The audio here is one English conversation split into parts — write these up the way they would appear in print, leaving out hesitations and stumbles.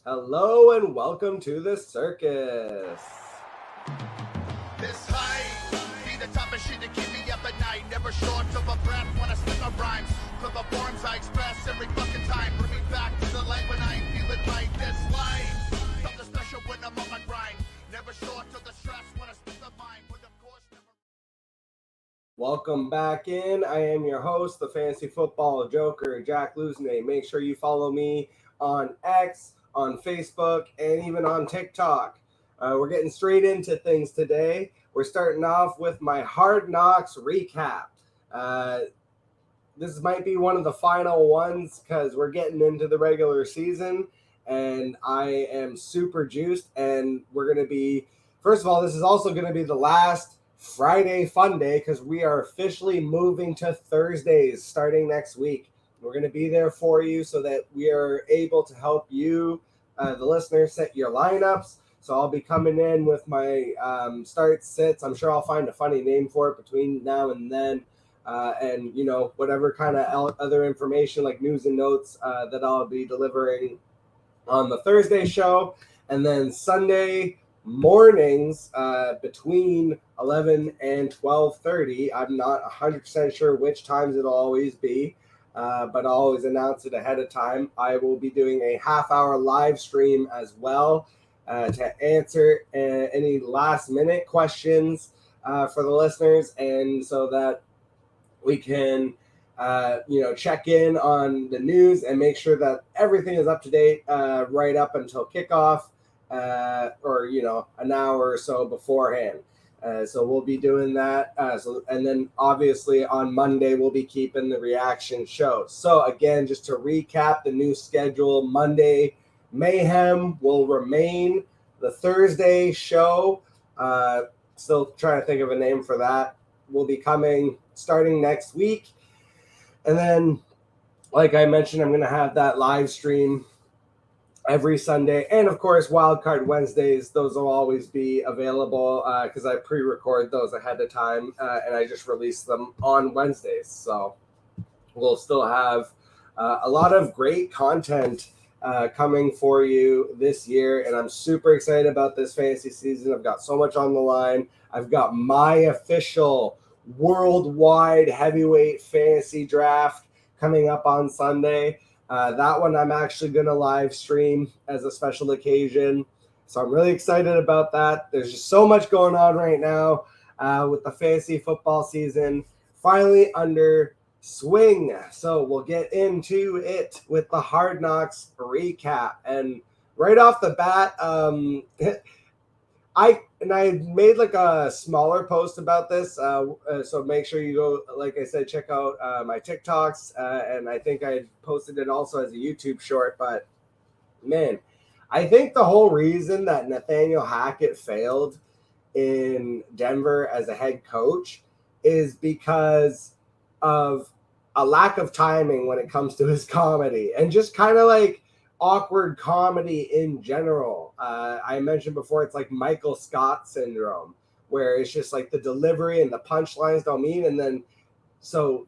Hello and welcome to the circus. This high, be the type of shit to keep me up at night. Never short of a breath when I spit my rhymes. For the forms I express every fucking time. Bring me back to the light when I feel it right. This life, something special when I'm on my grind. Never short of the stress when I spit the mind. But of course, never. Welcome back in. I am your host, the Fantasy Football Joker, Jack Lusney. Make sure you follow me on X, on Facebook, and even on TikTok. We're getting straight into things today. We're starting off with my Hard Knocks recap. This might be one of the final ones because we're getting into the regular season, and I am super juiced. And we're going to be, first of all, this is also going to be the last Friday Funday because we are officially moving to Thursdays starting next week. We're going to be there for you so that we are able to help you, the listeners, set your lineups. So I'll be coming in with my starts, sits. I'm sure I'll find a funny name for it between now and then. And, you know, whatever kind of other information like news and notes that I'll be delivering on the Thursday show. And then Sunday mornings between 11 and 12:30. I'm not 100% sure which times it'll always be, but I'll always announce it ahead of time. I will be doing a half-hour live stream as well to answer any last-minute questions for the listeners, and so that we can check in on the news and make sure that everything is up to date right up until kickoff or an hour or so beforehand. So we'll be doing that. And then obviously on Monday, we'll be keeping the reaction show. So again, just to recap the new schedule, Monday Mayhem will remain. The Thursday show, still trying to think of a name for that, will be coming starting next week. And then, like I mentioned, I'm going to have that live stream every Sunday. And, of course, Wildcard Wednesdays, those will always be available because I pre-record those ahead of time, and I just release them on Wednesdays. So we'll still have a lot of great content coming for you this year, and I'm super excited about this fantasy season. I've got so much on the line. I've got my official worldwide heavyweight fantasy draft coming up on Sunday. That one I'm actually going to live stream as a special occasion. So I'm really excited about that. There's just so much going on right now with the fantasy football season finally under swing. So we'll get into it with the Hard Knocks recap. And right off the bat, I made like a smaller post about this. So make sure you go, like I said, check out my TikToks. And I think I posted it also as a YouTube short. But man, I think the whole reason that Nathaniel Hackett failed in Denver as a head coach is because of a lack of timing when it comes to his comedy and just kind of like awkward comedy in general. I mentioned before, it's like Michael Scott syndrome, where it's just like the delivery and the punchlines don't mean. And then, so,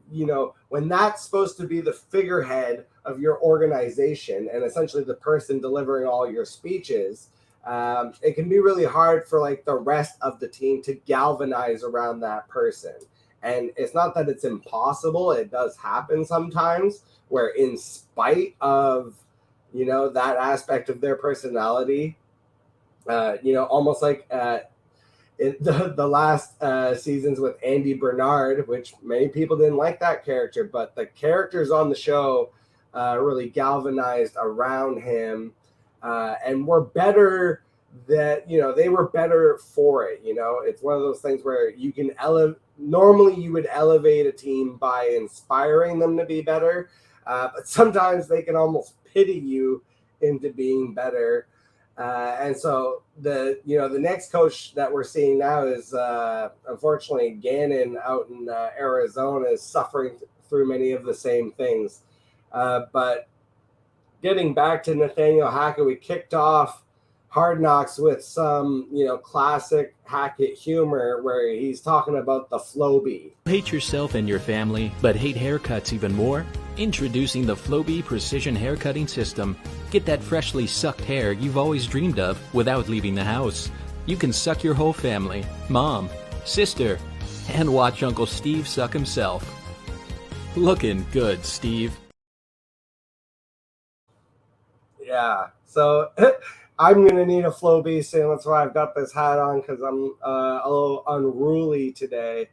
when that's supposed to be the figurehead of your organization and essentially the person delivering all your speeches, it can be really hard for like the rest of the team to galvanize around that person. And it's not that it's impossible. It does happen sometimes where in spite of, that aspect of their personality, almost like in the last seasons with Andy Bernard, which many people didn't like that character, but the characters on the show really galvanized around him and were better they were better for it. It's one of those things where you can normally you would elevate a team by inspiring them to be better, but sometimes they can almost pity you into being better. And so the next coach that we're seeing now is unfortunately Gannon out in Arizona is suffering through many of the same things. But getting back to Nathaniel Hackett, we kicked off Hard Knocks with some, classic Hackett humor where he's talking about the Flowbee. Hate yourself and your family, but hate haircuts even more? Introducing the Flowbee Precision Haircutting System. Get that freshly sucked hair you've always dreamed of without leaving the house. You can suck your whole family, mom, sister, and watch Uncle Steve suck himself. Looking good, Steve. Yeah, so I'm going to need a Flowbee soon. That's why I've got this hat on, because I'm a little unruly today.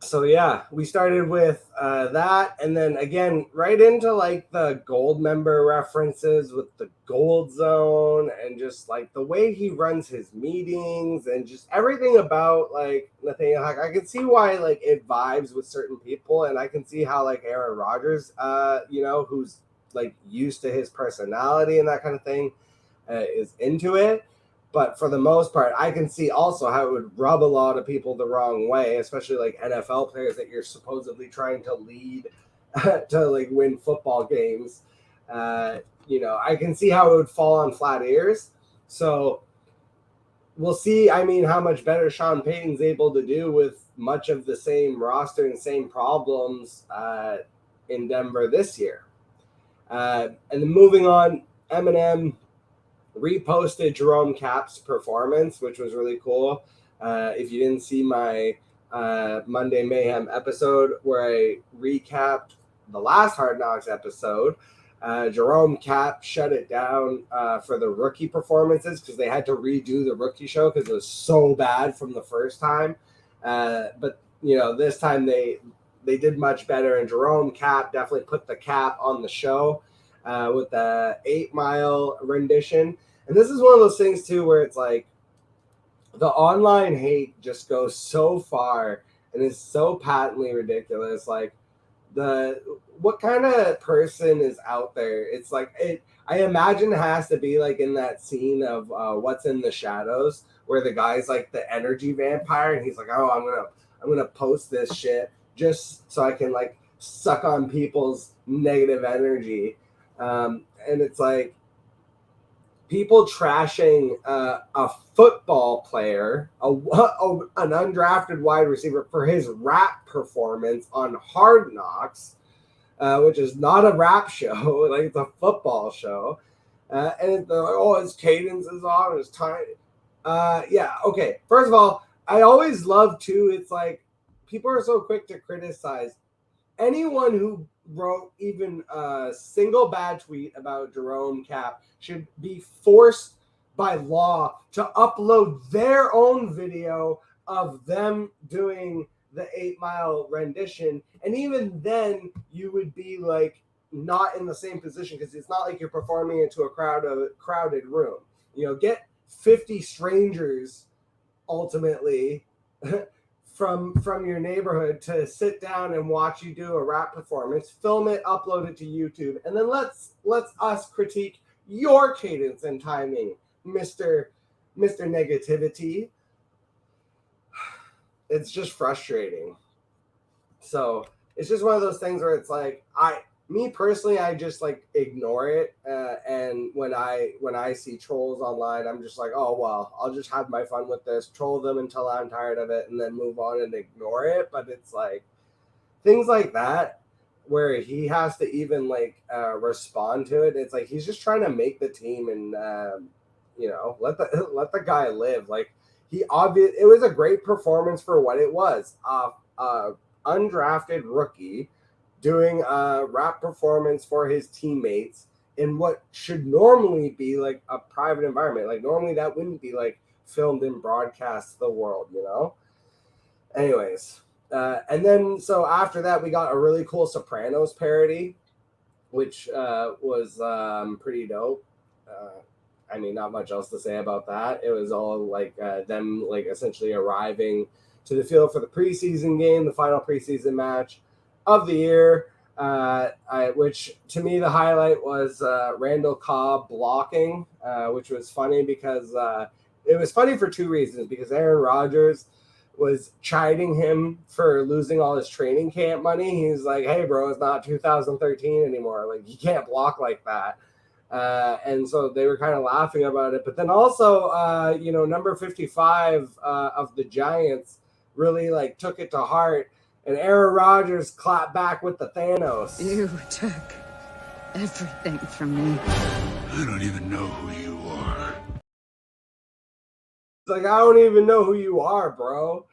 So yeah, we started with that, and then again right into like the gold member references with the gold zone, and just like the way he runs his meetings, and just everything about like Nathaniel Hack. I can see why like it vibes with certain people, and I can see how like Aaron Rodgers, who's like used to his personality and that kind of thing, is into it. But for the most part, I can see also how it would rub a lot of people the wrong way, especially like NFL players that you're supposedly trying to lead to like win football games. I can see how it would fall on flat ears. So we'll see. I mean, how much better Sean Payton's able to do with much of the same roster and same problems in Denver this year. And then moving on, Eminem reposted Jerome Cap's performance, which was really cool. If you didn't see my Monday Mayhem episode where I recapped the last Hard Knocks episode, Jerome Cap shut it down for the rookie performances because they had to redo the rookie show because it was so bad from the first time. But this time they did much better, and Jerome Cap definitely put the cap on the show with the 8 Mile rendition. And this is one of those things too where it's like the online hate just goes so far and is so patently ridiculous. Like what kind of person is out there? It's like I imagine it has to be like in that scene of What's in the Shadows, where the guy's like the energy vampire, and he's like, oh, I'm gonna post this shit just so I can like suck on people's negative energy. And it's like people trashing a football player, an undrafted wide receiver, for his rap performance on Hard Knocks, which is not a rap show, like it's a football show. And they're like, oh, his cadence is on, his time. Yeah, okay. First of all, I always love too, it's like people are so quick to criticize anyone who wrote even a single bad tweet about Jerome Cap should be forced by law to upload their own video of them doing the 8 Mile rendition. And even then you would be like not in the same position, because it's not like you're performing into a crowded room. Get 50 strangers ultimately from your neighborhood to sit down and watch you do a rap performance, film it, upload it to YouTube, and then let's us critique your cadence and timing, Mr. Negativity. It's just frustrating. So it's just one of those things where it's like me personally, I just like ignore it. And when I see trolls online, I'm just like, oh, well, I'll just have my fun with this, troll them until I'm tired of it, and then move on and ignore it. But it's like things like that where he has to even like respond to it. It's like he's just trying to make the team and let the guy live. Like it was a great performance for what it was. Undrafted rookie doing a rap performance for his teammates in what should normally be like a private environment. Like normally that wouldn't be like filmed and broadcast to the world, Anyways, and then so after that we got a really cool Sopranos parody, which was pretty dope. I mean, not much else to say about that. It was all like them like essentially arriving to the field for the preseason game, the final preseason match of the year, which to me the highlight was Randall Cobb blocking, which was funny because it was funny for two reasons. Because Aaron Rodgers was chiding him for losing all his training camp money. He's like, hey, bro, it's not 2013 anymore. Like, you can't block like that. And so they were kind of laughing about it. But then also, number 55 of the Giants really like took it to heart. And Aaron Rodgers clapped back with the Thanos. You took everything from me. I don't even know who you are. It's like, I don't even know who you are, bro.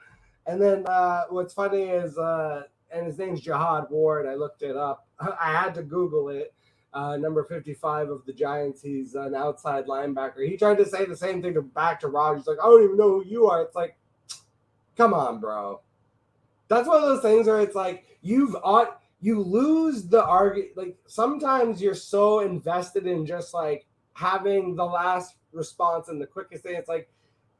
And then what's funny is, and his name's Jihad Ward. I looked it up. I had to Google it. Number 55 of the Giants. He's an outside linebacker. He tried to say the same thing back to Rodgers. Like, I don't even know who you are. It's like, come on, bro. That's one of those things where it's like you lose the argument. Like sometimes you're so invested in just like having the last response and the quickest thing. It's like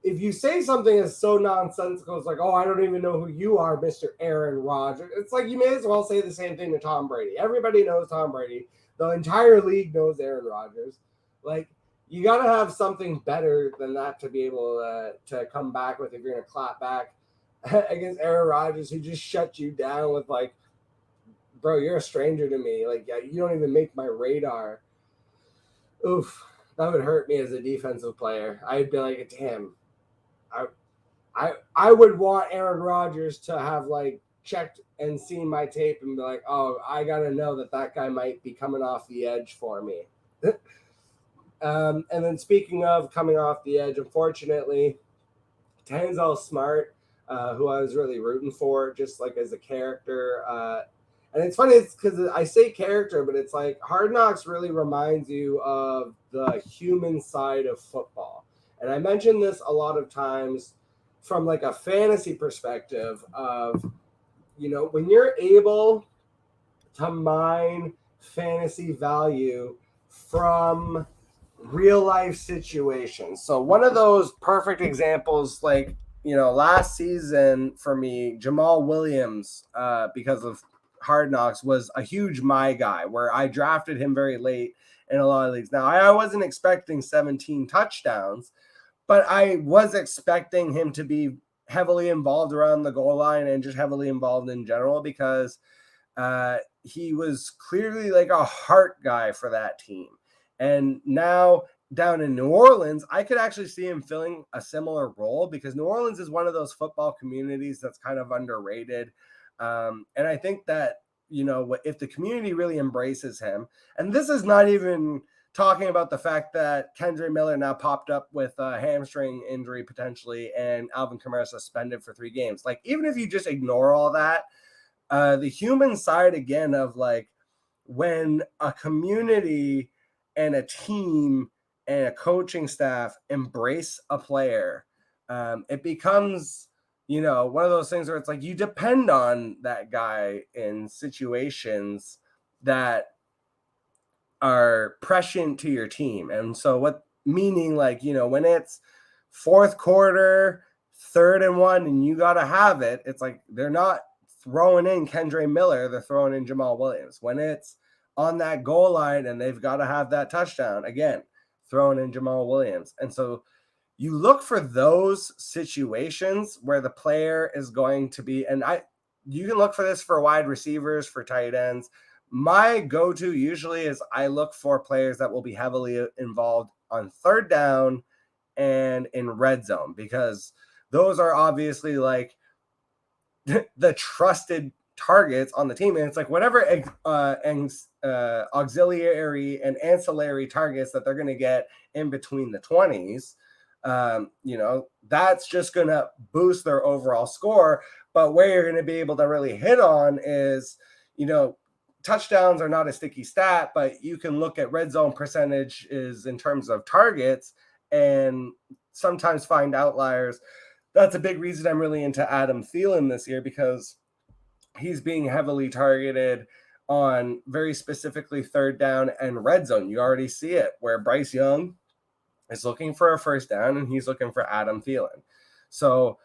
if you say something is so nonsensical, it's like, oh, I don't even know who you are, Mr. Aaron Rodgers. It's like you may as well say the same thing to Tom Brady. Everybody knows Tom Brady. The entire league knows Aaron Rodgers. Like you got to have something better than that to be able to come back with if you're going to clap back against Aaron Rodgers, who just shut you down with like, bro, you're a stranger to me. Like, yeah, you don't even make my radar. Oof, that would hurt me as a defensive player. I'd be like, damn, I would want Aaron Rodgers to have like checked and seen my tape and be like, oh, I gotta know that guy might be coming off the edge for me. And then speaking of coming off the edge, unfortunately, Tanzel Smart, who I was really rooting for, just like as a character. And it's funny, it's because I say character, but it's like Hard Knocks really reminds you of the human side of football. And I mentioned this a lot of times from like a fantasy perspective of, when you're able to mine fantasy value from real life situations. So one of those perfect examples, like, last season for me, Jamal Williams, because of Hard Knocks, was a huge my guy where I drafted him very late in a lot of leagues. Now, I wasn't expecting 17 touchdowns, but I was expecting him to be heavily involved around the goal line and just heavily involved in general because he was clearly like a heart guy for that team. And now down in New Orleans, I could actually see him filling a similar role because New Orleans is one of those football communities that's kind of underrated. And I think that, if the community really embraces him, and this is not even talking about the fact that Kendre Miller now popped up with a hamstring injury potentially and Alvin Kamara suspended for 3 games. Like, even if you just ignore all that, the human side again of like when a community and a team and a coaching staff embrace a player, it becomes, one of those things where it's like you depend on that guy in situations that are prescient to your team. And so meaning like, when it's fourth quarter, 3rd and 1, and you got to have it, it's like they're not throwing in Kendre Miller, they're throwing in Jamal Williams. When it's on that goal line and they've got to have that touchdown, again, throwing in Jamal Williams. And so you look for those situations where the player is going to be, and you can look for this for wide receivers, for tight ends. My go-to usually is I look for players that will be heavily involved on 3rd down and in red zone, because those are obviously like the trusted targets on the team. And it's like whatever auxiliary and ancillary targets that they're going to get in between the 20s, that's just going to boost their overall score. But where you're going to be able to really hit on is, touchdowns are not a sticky stat, but you can look at red zone percentages in terms of targets and sometimes find outliers. That's a big reason I'm really into Adam Thielen this year, because he's being heavily targeted on very specifically 3rd down and red zone. You already see it where Bryce Young is looking for a 1st down and he's looking for Adam Thielen. So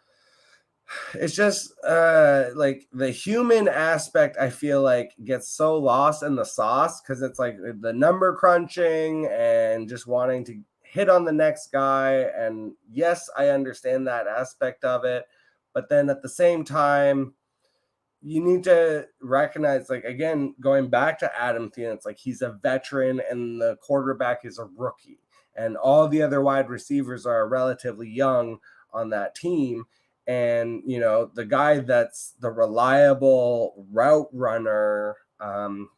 it's just like the human aspect, I feel like, gets so lost in the sauce because it's like the number crunching and just wanting to hit on the next guy. And yes, I understand that aspect of it. But then at the same time, you need to recognize, like, again, going back to Adam Thielen, it's like he's a veteran and the quarterback is a rookie. And all the other wide receivers are relatively young on that team. And, you know, the guy that's the reliable route runner and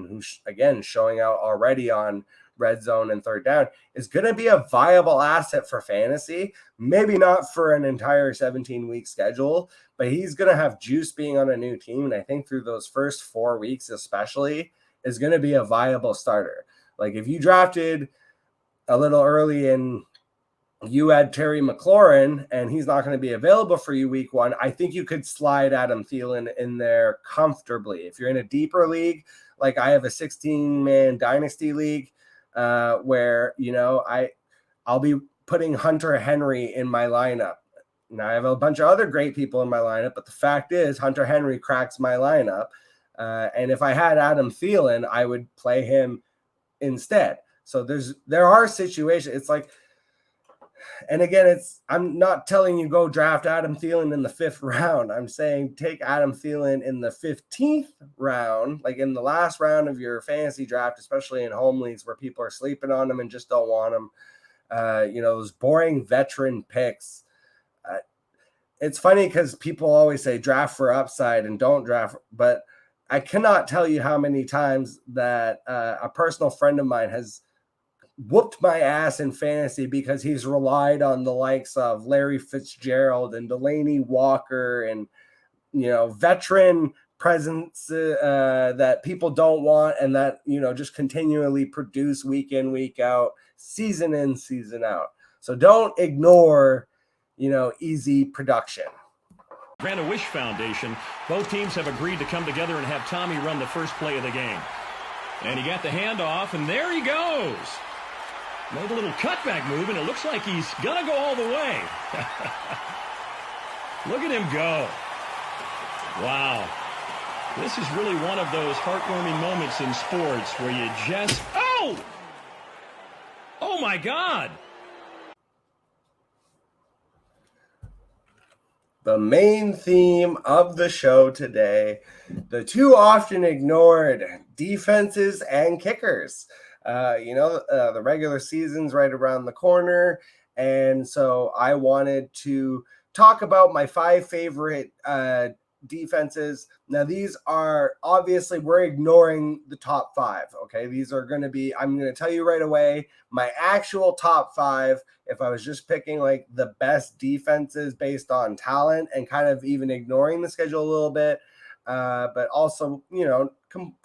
who's, again, showing out already on red zone and third down is going to be a viable asset for fantasy. Maybe not for an entire 17-week schedule, but he's going to have juice being on a new team. And I think through those first 4 weeks especially is going to be a viable starter. Like if you drafted a little early and you had Terry McLaurin and he's not going to be available for you week 1, I think you could slide Adam Thielen in there comfortably. If you're in a deeper league, like I have a 16-man dynasty league where, you know, I'll be putting Hunter Henry in my lineup. Now I have a bunch of other great people in my lineup, but the fact is Hunter Henry cracks my lineup. And if I had Adam Thielen, I would play him instead. So there are situations. It's like, and again, I'm not telling you go draft Adam Thielen in the 5th round. I'm saying take Adam Thielen in the 15th round, like in the last round of your fantasy draft, especially in home leagues where people are sleeping on them and just don't want them. You know, those boring veteran picks. It's funny because people always say draft for upside and don't draft, but I cannot tell you how many times that a personal friend of mine has whooped my ass in fantasy because he's relied on the likes of Larry Fitzgerald and Delaney Walker and, you know, veteran presence that people don't want and that, you know, just continually produce week in, week out, season in, season out. So don't ignore, you know, easy production. Grant-A-Wish Foundation, both teams have agreed to come together and have Tommy run the first play of the game. And he got the handoff, and there he goes. Made a little cutback move, and it looks like he's going to go all the way. Look at him go. Wow. This is really one of those heartwarming moments in sports where you just... Oh! Oh, my God. The main theme of the show today, the too often ignored defenses and kickers. The regular season's right around the corner, and so I wanted to talk about my 5 favorite defenses. Now, these are obviously, we're ignoring the top 5, okay? These are going to be, I'm going to tell you right away, my actual top 5, if I was just picking like the best defenses based on talent and kind of even ignoring the schedule a little bit, but also, you know,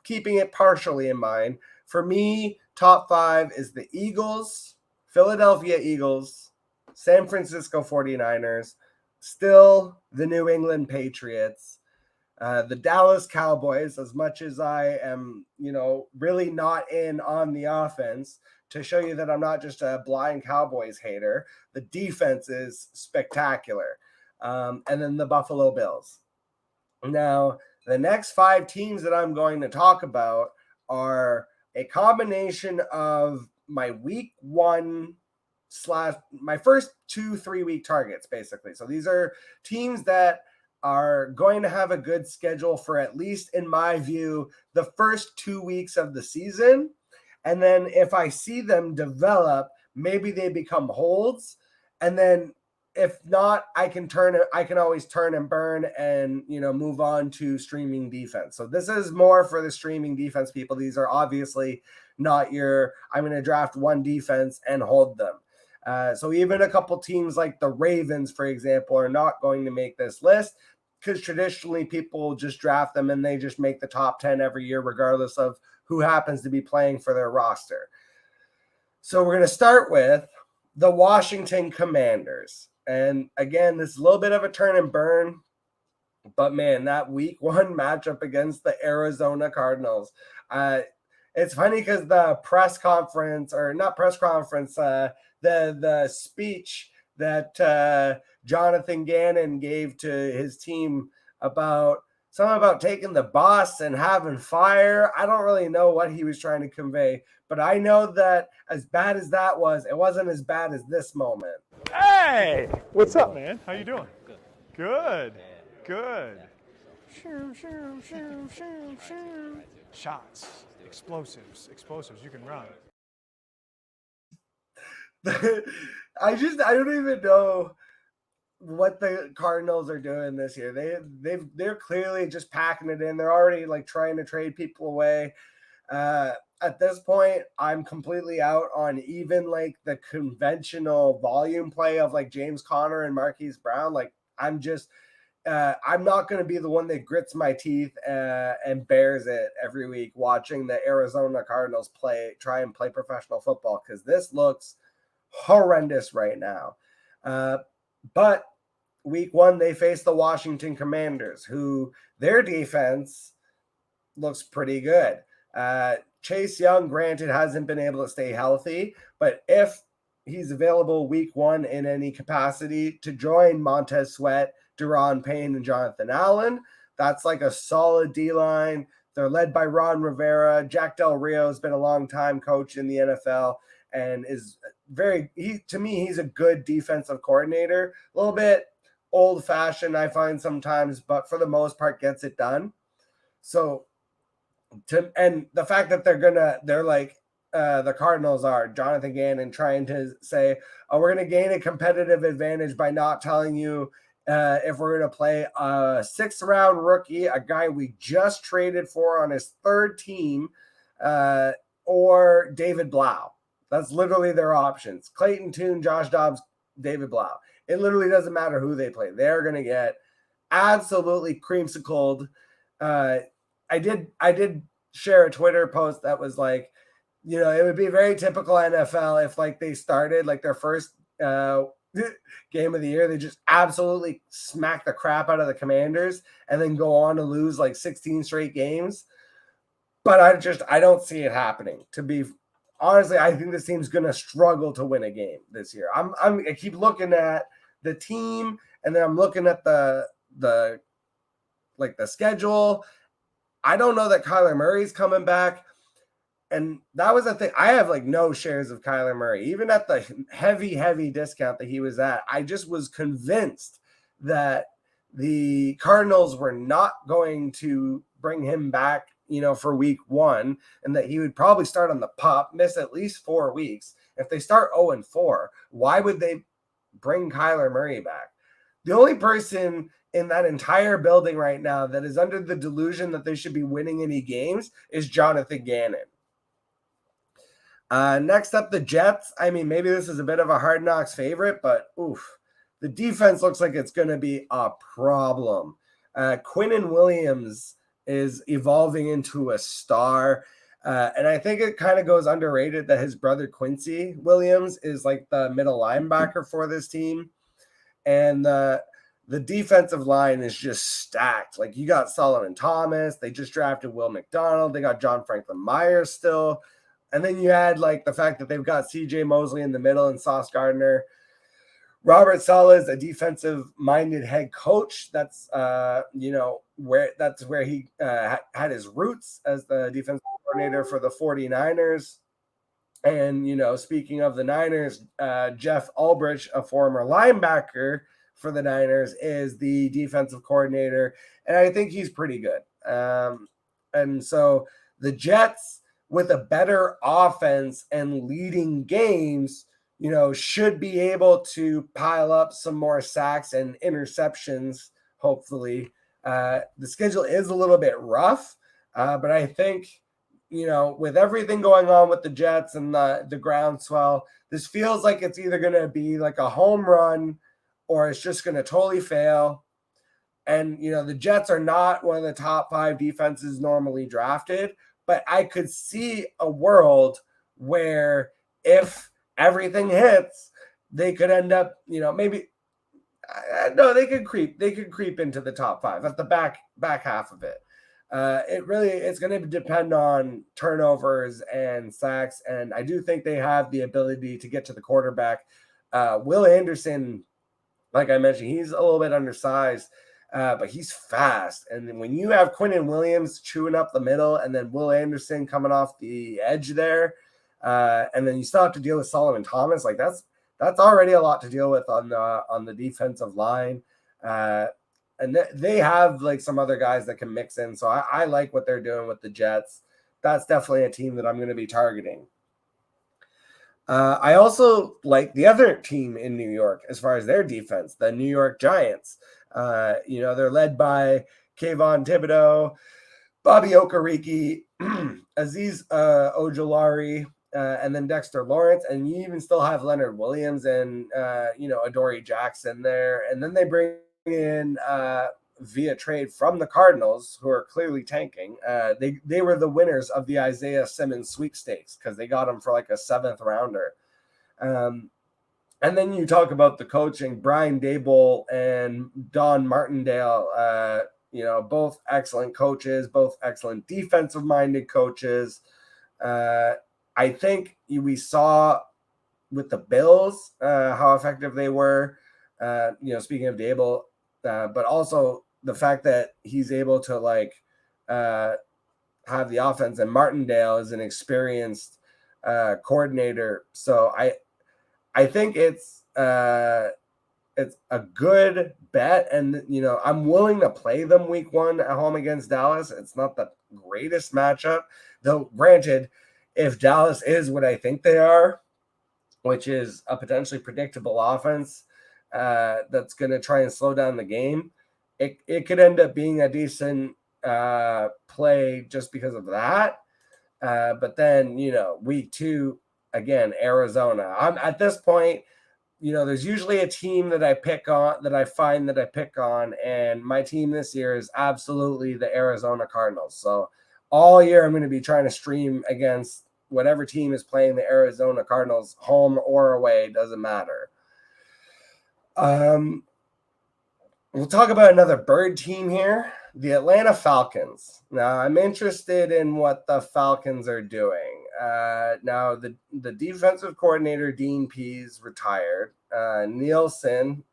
keeping it partially in mind. For me, top 5 is the Eagles, Philadelphia Eagles, San Francisco 49ers, still the New England Patriots, the Dallas Cowboys, as much as I am, you know, really not in on the offense, to show you that I'm not just a blind Cowboys hater. The defense is spectacular. And then the Buffalo Bills. Now, the next 5 teams that I'm going to talk about are a combination of my week 1 / my first 2-3 week targets, basically. So these are teams that are going to have a good schedule for, at least in my view, the first 2 weeks of the season. And then if I see them develop, maybe they become holds. And then if not, I can always turn and burn and, you know, move on to streaming defense. So this is more for the streaming defense people. These are obviously not I'm going to draft one defense and hold them. So even a couple teams like the Ravens, for example, are not going to make this list because traditionally people just draft them and they just make the top 10 every year, regardless of who happens to be playing for their roster. So we're going to start with the Washington Commanders. And again, this is a little bit of a turn and burn, but man, that week 1 matchup against the Arizona Cardinals. It's funny because the the speech that Jonathan Gannon gave to his team about taking the bus and having fire. I don't really know what he was trying to convey, but I know that as bad as that was, it wasn't as bad as this moment. Hey, what's up, man? How you doing? Good. Shots, explosives. You can run. I don't even know what the Cardinals are doing this year. They're clearly just packing it in. They're already like trying to trade people away. At this point, I'm completely out on even like the conventional volume play of like James Conner and Marquise Brown. Like I'm not going to be the one that grits my teeth and bears it every week watching the Arizona Cardinals try and play professional football, because this looks horrendous right now. But week 1, they face the Washington Commanders, who their defense looks pretty good. Chase Young, granted, hasn't been able to stay healthy, but if he's available week 1 in any capacity to join Montez Sweat, Deron Payne, and Jonathan Allen, that's like a solid D-line. They're led by Ron Rivera. Jack Del Rio has been a long time coach in the NFL and is to me, he's a good defensive coordinator. A little bit old-fashioned, I find sometimes, but for the most part gets it done. So and the fact that they're like the Cardinals are, Jonathan Gannon trying to say, oh, we're going to gain a competitive advantage by not telling you if we're going to play a 6th-round rookie, a guy we just traded for on his 3rd team, or David Blau. That's literally their options. Clayton Tune, Josh Dobbs, David Blau. It literally doesn't matter who they play. They're going to get absolutely creamsicled. I did share a Twitter post that was like, it would be very typical NFL if like they started like their first game of the year, they just absolutely smack the crap out of the Commanders and then go on to lose like 16 straight games. But I don't see it happening. To be honestly, I think this team's going to struggle to win a game this year. I keep looking at the team, and then I'm looking at the schedule. I don't know that Kyler Murray's coming back. And that was the thing. I have like no shares of Kyler Murray, even at the heavy discount that he was at. I just was convinced that the Cardinals were not going to bring him back, for week 1, and that he would probably start on the pup, miss at least 4 weeks. If they start 0-4, why would they bring Kyler Murray back? The only person in that entire building right now that is under the delusion that they should be winning any games is Jonathan Gannon. Next up, the Jets. I mean, maybe this is a bit of a Hard Knocks favorite, but the defense looks like it's going to be a problem. Quinnen Williams is evolving into a star. And I think it kind of goes underrated that his brother Quincy Williams is like the middle linebacker for this team. And the defensive line is just stacked. Like, you got Solomon Thomas. They just drafted Will McDonald. They got John Franklin Myers still. And then you add like the fact that they've got CJ Mosley in the middle and Sauce Gardner. Robert Saleh is a defensive-minded head coach. That's where he had his roots as the defensive coordinator for the 49ers. And speaking of the Niners, Jeff Ulbrich, a former linebacker for the Niners, is the defensive coordinator, and I think he's pretty good. And so the Jets, with a better offense and leading games, should be able to pile up some more sacks and interceptions, hopefully. The schedule is a little bit rough, but I think, with everything going on with the Jets and the groundswell, this feels like it's either going to be like a home run or it's just going to totally fail. And, the Jets are not one of the top 5 defenses normally drafted, but I could see a world where if everything hits, they could end up, maybe they could creep into the top 5 at the back half of it. It's going to depend on turnovers and sacks, and I do think they have the ability to get to the quarterback. Will Anderson, like I mentioned, he's a little bit undersized, but he's fast. And when you have Quinnen Williams chewing up the middle and then Will Anderson coming off the edge there, and then you still have to deal with Solomon Thomas, like that's already a lot to deal with on the defensive line. and they have like some other guys that can mix in. So I like what they're doing with the Jets. That's definitely a team that I'm going to be targeting. I also like the other team in New York as far as their defense, the New York Giants. They're led by Kayvon Thibodeau, Bobby Okereke, Aziz Ojolari, and then Dexter Lawrence. And you even still have Leonard Williams and, Adoree Jackson there. And then they bring in via trade from the Cardinals, who are clearly tanking. They were the winners of the Isaiah Simmons sweepstakes because they got him for like a 7th rounder. And then you talk about the coaching, Brian Daboll and Don Martindale, both excellent coaches, both excellent defensive-minded coaches. I think we saw with the Bills how effective they were, speaking of Daboll, but also the fact that he's able to have the offense, and Martindale is an experienced coordinator. So I think it's a good bet, and I'm willing to play them week 1 at home against Dallas. It's not the greatest matchup, though. Granted, if Dallas is what I think they are, which is a potentially predictable offense that's going to try and slow down the game, it could end up being a decent play just because of that. But then, week 2, again, Arizona. I'm at this point, there's usually a team that I pick on, that I find that I pick on, and my team this year is absolutely the Arizona Cardinals. So all year I'm going to be trying to stream against whatever team is playing the Arizona Cardinals, home or away, doesn't matter. We'll talk about another bird team here, the Atlanta Falcons. Now, I'm interested in what the Falcons are doing. Now, the defensive coordinator, Dean Pease, retired. Ryan Nielsen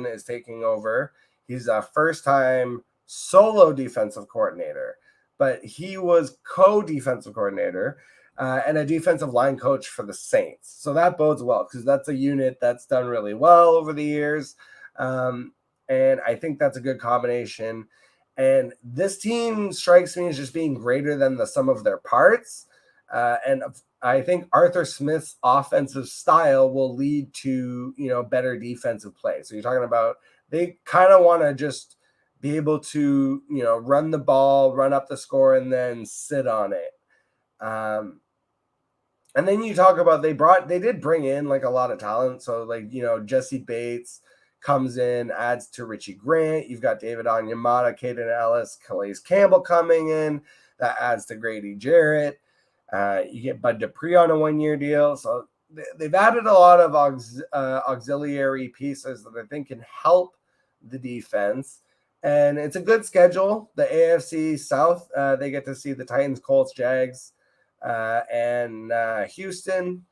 is taking over. He's a first-time solo defensive coordinator, but he was co-defensive coordinator and a defensive line coach for the Saints. So that bodes well because that's a unit that's done really well over the years. And I think that's a good combination. And this team strikes me as just being greater than the sum of their parts. And I think Arthur Smith's offensive style will lead to, better defensive play. So you're talking about they kind of want to just be able to, run the ball, run up the score, and then sit on it. And then you talk about they did bring in like a lot of talent. So Jesse Bates comes in, adds to Richie Grant. You've got David Onyemata, Caden Ellis, Calais Campbell coming in. That adds to Grady Jarrett. You get Bud Dupree on a 1-year deal. So they've added a lot of auxiliary pieces that I think can help the defense. And it's a good schedule. The AFC South, they get to see the Titans, Colts, Jags, and Houston.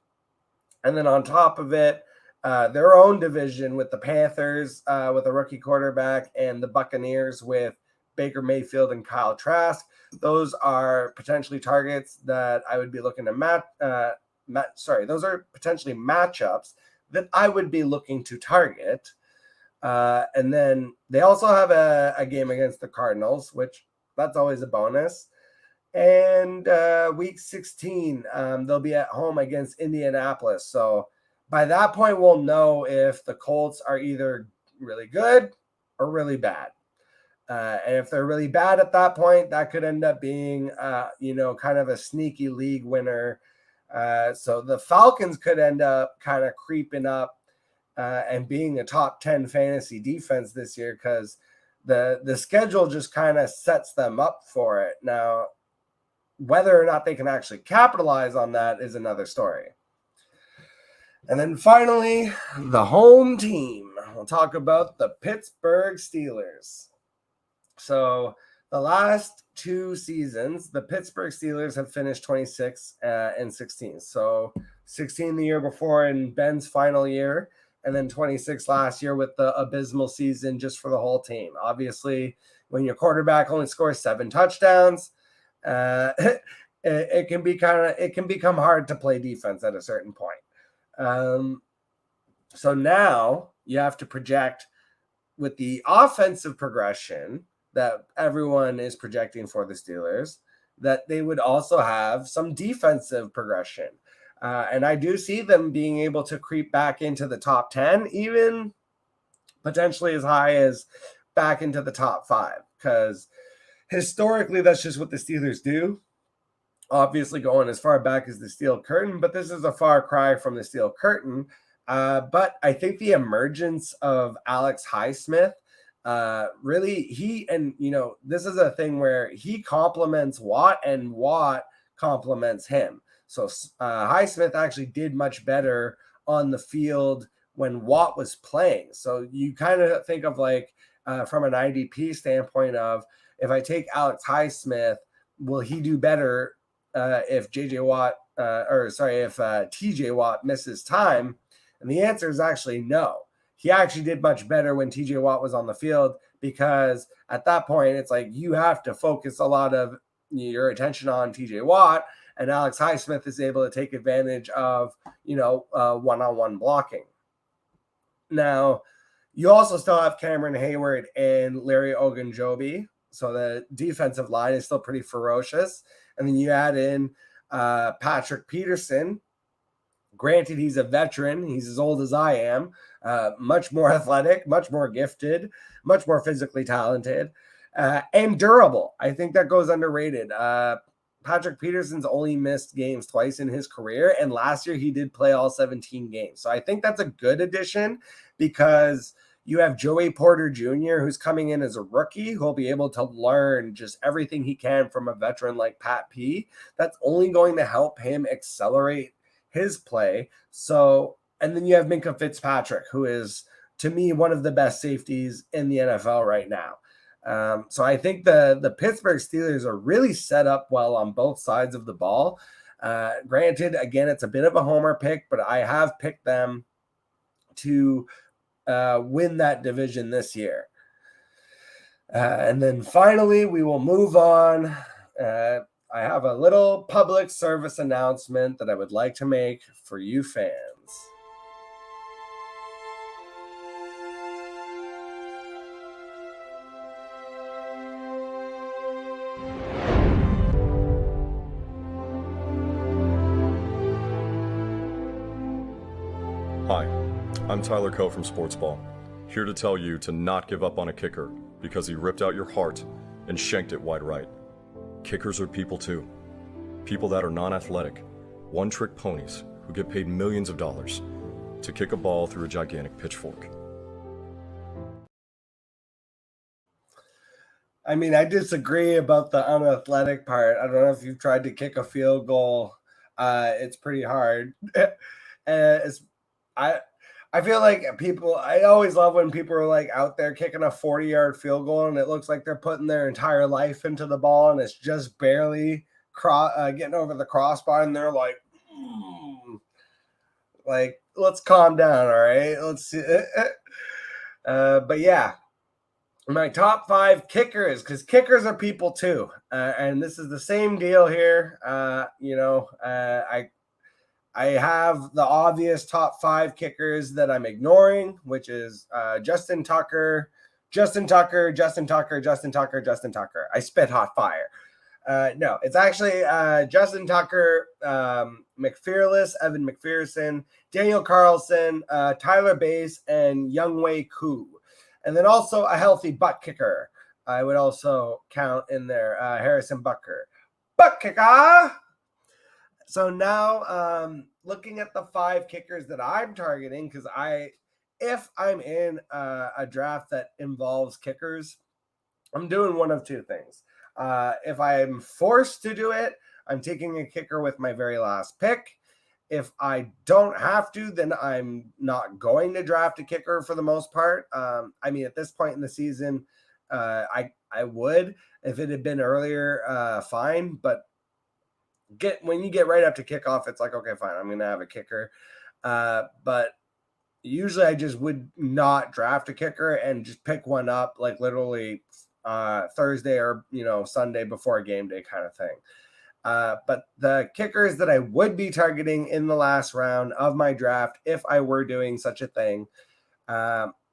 And then on top of it, their own division with the Panthers with a rookie quarterback and the Buccaneers with Baker Mayfield and Kyle Trask. Those are potentially targets that I would be looking to those are potentially matchups that I would be looking to target. And then they also have a game against the Cardinals, which that's always a bonus. And week 16, they'll be at home against Indianapolis. So by that point, we'll know if the Colts are either really good or really bad. And if they're really bad at that point, that could end up being, kind of a sneaky league winner. So the Falcons could end up kind of creeping up and being a top 10 fantasy defense this year because the schedule just kind of sets them up for it. Now, whether or not they can actually capitalize on that is another story. And then finally, the home team. We'll talk about the Pittsburgh Steelers. So the last 2 seasons, the Pittsburgh Steelers have finished 26 and 16. So 16 the year before in Ben's final year, and then 26 last year with the abysmal season just for the whole team. Obviously, when your quarterback only scores 7 touchdowns, it can become hard to play defense at a certain point. So now you have to project with the offensive progression that everyone is projecting for the Steelers, that they would also have some defensive progression. And I do see them being able to creep back into the top 10, even potentially as high as back into the top 5, because historically that's just what the Steelers do. Obviously going as far back as the Steel Curtain, but this is a far cry from the Steel Curtain. But I think the emergence of Alex Highsmith, really, this is a thing where he compliments Watt and Watt compliments him. So Highsmith actually did much better on the field when Watt was playing. So you kind of think of like from an IDP standpoint of, if I take Alex Highsmith, will he do better if TJ Watt misses time? And the answer is actually no. He actually did much better when TJ Watt was on the field, because at that point, it's like you have to focus a lot of your attention on TJ Watt, and Alex Highsmith is able to take advantage of, one-on-one blocking. Now, you also still have Cameron Hayward and Larry Ogunjobi, so the defensive line is still pretty ferocious. And then you add in Patrick Peterson. Granted, he's a veteran. He's as old as I am. Much more athletic, much more gifted, much more physically talented, and durable. I think that goes underrated. Patrick Peterson's only missed games twice in his career, and last year he did play all 17 games. So I think that's a good addition, because you have Joey Porter Jr., who's coming in as a rookie, who'll be able to learn just everything he can from a veteran like Pat P. That's only going to help him accelerate his play. So, and then you have Minkah Fitzpatrick, who is, to me, one of the best safeties in the NFL right now. So I think the Pittsburgh Steelers are really set up well on both sides of the ball. Granted, again, it's a bit of a homer pick, but I have picked them to win that division this year. And then finally, we will move on. I have a little public service announcement that I would like to make for you fans. Hi, I'm Tyler Coe from Sportsball, here to tell you to not give up on a kicker because he ripped out your heart and shanked it wide right. Kickers are people too. People that are non-athletic, one-trick ponies who get paid millions of dollars to kick a ball through a gigantic pitchfork. I mean, I disagree about the unathletic part. I don't know if you've tried to kick a field goal. It's pretty hard. I feel like I always love when people are like out there kicking a 40-yard field goal and it looks like they're putting their entire life into the ball and it's just barely getting over the crossbar, and they're like, like, let's calm down, all right? Let's see. But yeah, my top 5 kickers, because kickers are people too, and this is the same deal here. I have the obvious top 5 kickers that I'm ignoring, which is Justin Tucker. I spit hot fire. No, it's actually Justin Tucker, McFearless, Evan McPherson, Daniel Carlson, Tyler Bass, and Younghoe Koo. And then also a healthy butt kicker. I would also count in there Harrison Butker. Butt kicker! So now, looking at the 5 kickers that I'm targeting, because if I'm in a draft that involves kickers, I'm doing one of 2 things. If I'm forced to do it, I'm taking a kicker with my very last pick. If I don't have to, then I'm not going to draft a kicker for the most part. I mean, at this point in the season, I would. If it had been earlier, fine. But when you get right up to kickoff, it's like, okay, fine, I'm going to have a kicker. But usually I just would not draft a kicker and just pick one up like literally Thursday or, Sunday before a game day kind of thing. But the kickers that I would be targeting in the last round of my draft, if I were doing such a thing,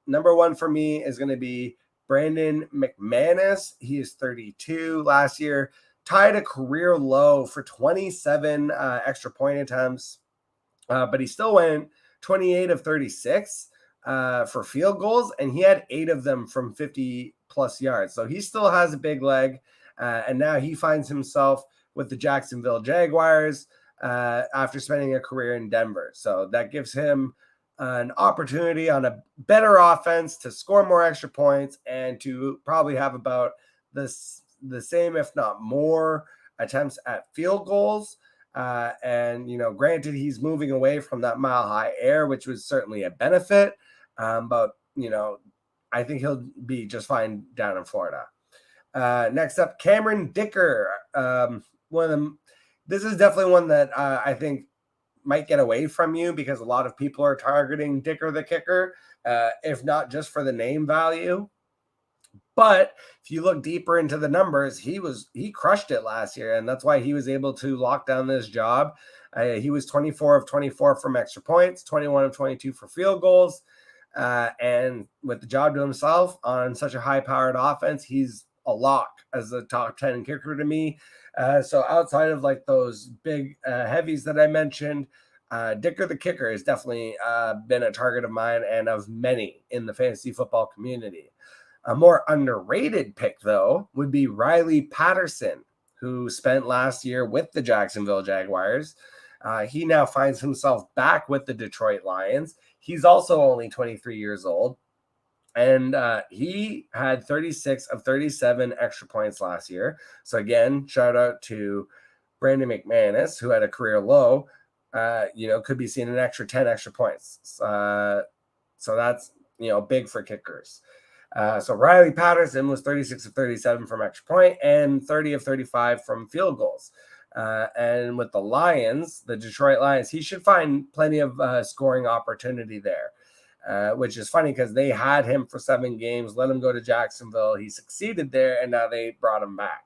number one for me is going to be Brandon McManus. He is 32 last year, tied a career low for 27 extra point attempts, but he still went 28 of 36 for field goals, and he had 8 of them from 50 plus yards. So he still has a big leg, and now he finds himself with the Jacksonville Jaguars after spending a career in Denver. So that gives him an opportunity on a better offense to score more extra points and to probably have about the same, if not more, attempts at field goals. And, granted, he's moving away from that mile high air, which was certainly a benefit. But, I think he'll be just fine down in Florida. Next up, Cameron Dicker. This is definitely one that I think might get away from you because a lot of people are targeting Dicker the kicker, if not just for the name value. But if you look deeper into the numbers, he crushed it last year, and that's why he was able to lock down this job. He was 24 of 24 from extra points, 21 of 22 for field goals, and with the job to himself on such a high-powered offense, he's a lock as a top 10 kicker to me. So outside of like those big heavies that I mentioned, Dicker the kicker has definitely been a target of mine and of many in the fantasy football community. A more underrated pick, though, would be Riley Patterson, who spent last year with the Jacksonville Jaguars. He now finds himself back with the Detroit Lions. He's also only 23 years old. And he had 36 of 37 extra points last year. So again, shout out to Brandon McManus, who had a career low, could be seeing an extra 10 extra points. So that's, big for kickers. So Riley Patterson was 36 of 37 from extra point and 30 of 35 from field goals. And with the Lions, the Detroit Lions, he should find plenty of scoring opportunity there. Which is funny because they had him for 7 games, let him go to Jacksonville. He succeeded there, and now they brought him back.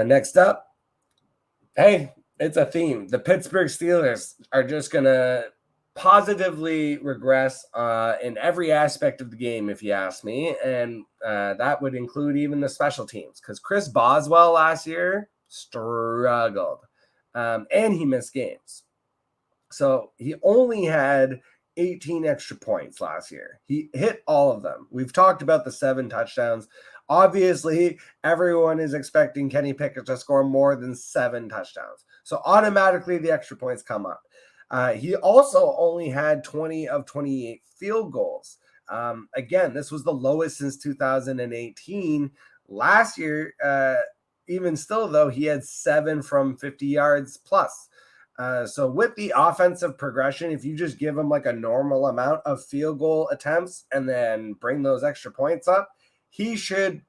Next up, hey, it's a theme. The Pittsburgh Steelers are just going to positively regress in every aspect of the game, if you ask me, and that would include even the special teams because Chris Boswell last year struggled, and he missed games. So he only had 18 extra points last year. He hit all of them. We've talked about the 7 touchdowns. Obviously, everyone is expecting Kenny Pickett to score more than 7 touchdowns. So automatically the extra points come up. He also only had 20 of 28 field goals. Again, this was the lowest since 2018. Last year, even still, though, he had 7 from 50 yards plus. So with the offensive progression, if you just give him like a normal amount of field goal attempts and then bring those extra points up, he should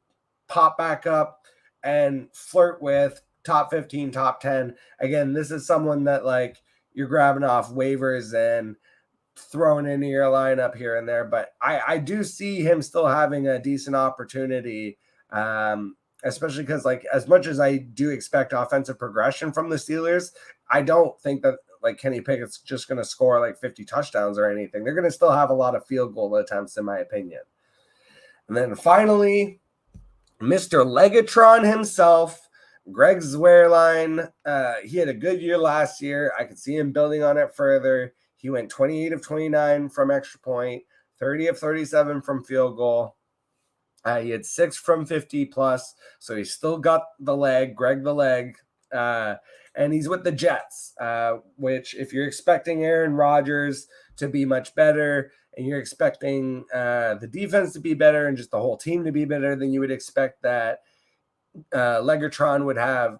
pop back up and flirt with top 15, top 10. Again, this is someone that like you're grabbing off waivers and throwing into your lineup here and there. But I do see him still having a decent opportunity, especially because, like, as much as I do expect offensive progression from the Steelers, I don't think that, like, Kenny Pickett's just going to score, like, 50 touchdowns or anything. They're going to still have a lot of field goal attempts, in my opinion. And then finally, Mr. Legatron himself, Greg Zuerlein. He had a good year last year. I could see him building on it further. He went 28 of 29 from extra point, 30 of 37 from field goal. He had 6 from 50 plus, so he still got the leg, Greg the leg, and he's with the Jets, which if you're expecting Aaron Rodgers to be much better and you're expecting the defense to be better and just the whole team to be better, then you would expect that Legatron would have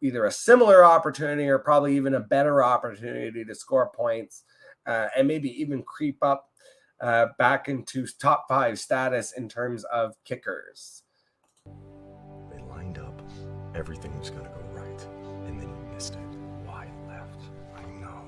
either a similar opportunity or probably even a better opportunity to score points and maybe even creep up back into top 5 status in terms of kickers. They lined up. Everything was going to go right. And then you missed it. Wide left. I know.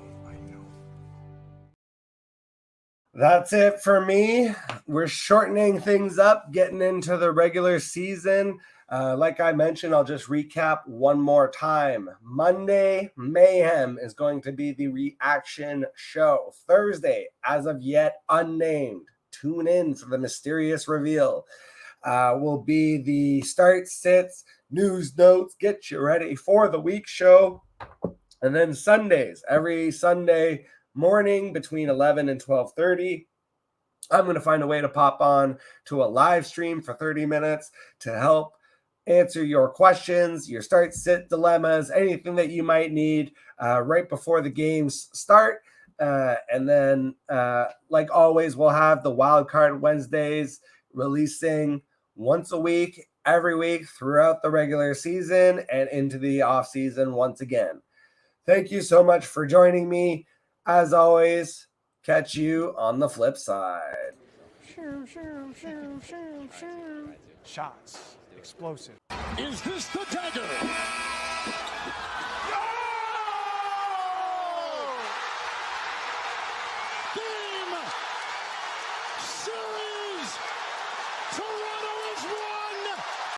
That's it for me. We're shortening things up, getting into the regular season. Like I mentioned, I'll just recap one more time. Monday, Mayhem is going to be the reaction show. Thursday, as of yet unnamed, tune in for the mysterious reveal. Will be the start sits, news notes, get you ready for the week show. And then Sundays, every Sunday morning between 11 and 12:30, I'm going to find a way to pop on to a live stream for 30 minutes to help answer your questions, your start sit dilemmas, anything that you might need right before the games start. And then, like always, we'll have the Wild Card Wednesdays releasing once a week, every week throughout the regular season and into the off season once again. Thank you so much for joining me. As always, catch you on the flip side. Shots. Explosive. Is this the dagger?